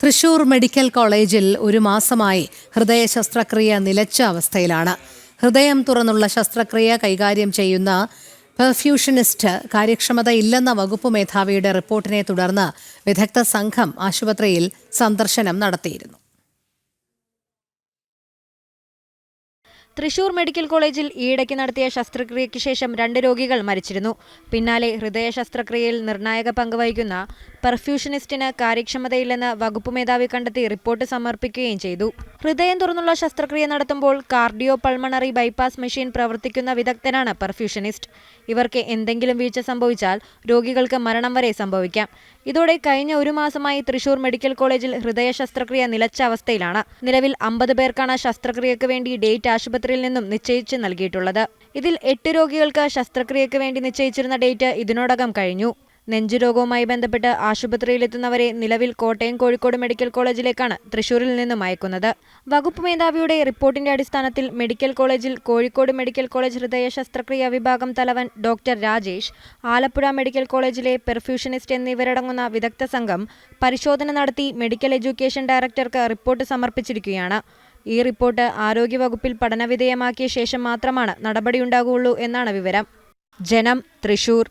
Thrissur medical കോളേജിൽ ഒരു മാസമായി ഹൃദയ ശസ്ത്രക്രിയ നിലച്ച അവസ്ഥയിലാണ്. ഹൃദയം തുറന്നുള്ള ശസ്ത്രക്രിയ കൈകാര്യം ചെയ്യുന്ന പെർഫ്യൂഷനിസ്റ്റ് കാര്യക്ഷമതയില്ലെന്ന വകുപ്പ് മേധാവിയുടെ റിപ്പോർട്ടിനെ തുടർന്ന് വിദഗ്ധ സംഘം ആശുപത്രിയിൽ സന്ദർശനം നടത്തിയിരുന്നു. തൃശൂർ മെഡിക്കൽ കോളേജിൽ ഈയിടയ്ക്ക് നടത്തിയ ശസ്ത്രക്രിയയ്ക്ക് ശേഷം 2 രോഗികൾ മരിച്ചിരുന്നു. പിന്നാലെ ഹൃദയ ശസ്ത്രക്രിയയിൽ നിർണായക പങ്ക് വഹിക്കുന്ന പെർഫ്യൂഷനിസ്റ്റിന് കാര്യക്ഷമതയില്ലെന്ന് വകുപ്പ് മേധാവി കണ്ടെത്തി റിപ്പോർട്ട് സമർപ്പിക്കുകയും ചെയ്തു. ഹൃദയം തുറന്നുള്ള ശസ്ത്രക്രിയ നടത്തുമ്പോൾ കാർഡിയോ പൾമണറി ബൈപ്പാസ് മെഷീൻ പ്രവർത്തിക്കുന്ന വിദഗ്ധനാണ് പെർഫ്യൂഷനിസ്റ്റ്. ഇവർക്ക് എന്തെങ്കിലും വീഴ്ച സംഭവിച്ചാൽ രോഗികൾക്ക് മരണം വരെ സംഭവിക്കാം. ഇതോടെ കഴിഞ്ഞ ഒരു മാസമായി തൃശൂർ മെഡിക്കൽ കോളേജിൽ ഹൃദയ ശസ്ത്രക്രിയ നിലച്ച അവസ്ഥയിലാണ്. നിലവിൽ 50 പേർക്കാണ് ശസ്ത്രക്രിയയ്ക്ക് വേണ്ടി ഡേറ്റ് ആശുപത്രിയിൽ നിന്നും നിശ്ചയിച്ച് നൽകിയിട്ടുള്ളത്. ഇതിൽ 8 രോഗികൾക്ക് ശസ്ത്രക്രിയയ്ക്ക് വേണ്ടി നിശ്ചയിച്ചിരുന്ന ഡേറ്റ് ഇതിനോടകം കഴിഞ്ഞു. നെഞ്ചുരോഗവുമായി ബന്ധപ്പെട്ട് ആശുപത്രിയിലെത്തുന്നവരെ നിലവിൽ കോട്ടയം, കോഴിക്കോട് മെഡിക്കൽ കോളേജിലേക്കാണ് തൃശൂരിൽ നിന്നും അയക്കുന്നത്. വകുപ്പ് മേധാവിയുടെ റിപ്പോർട്ടിന്റെ അടിസ്ഥാനത്തിൽ മെഡിക്കൽ കോളേജിൽ കോഴിക്കോട് മെഡിക്കൽ കോളേജ് ഹൃദയ ശസ്ത്രക്രിയ വിഭാഗം തലവൻ ഡോക്ടർ രാജേഷ്, ആലപ്പുഴ മെഡിക്കൽ കോളേജിലെ പെർഫ്യൂഷനിസ്റ്റ് എന്നിവരടങ്ങുന്ന വിദഗ്ധ സംഘം പരിശോധന നടത്തി മെഡിക്കൽ എഡ്യൂക്കേഷൻ ഡയറക്ടർക്ക് റിപ്പോർട്ട് സമർപ്പിച്ചിരിക്കുകയാണ്. ഈ റിപ്പോർട്ട് ആരോഗ്യവകുപ്പിൽ പഠനവിധേയമാക്കിയ ശേഷം മാത്രമാണ് നടപടിയുണ്ടാകുകയുള്ളൂ എന്നാണ് വിവരം. ജനം, തൃശൂർ.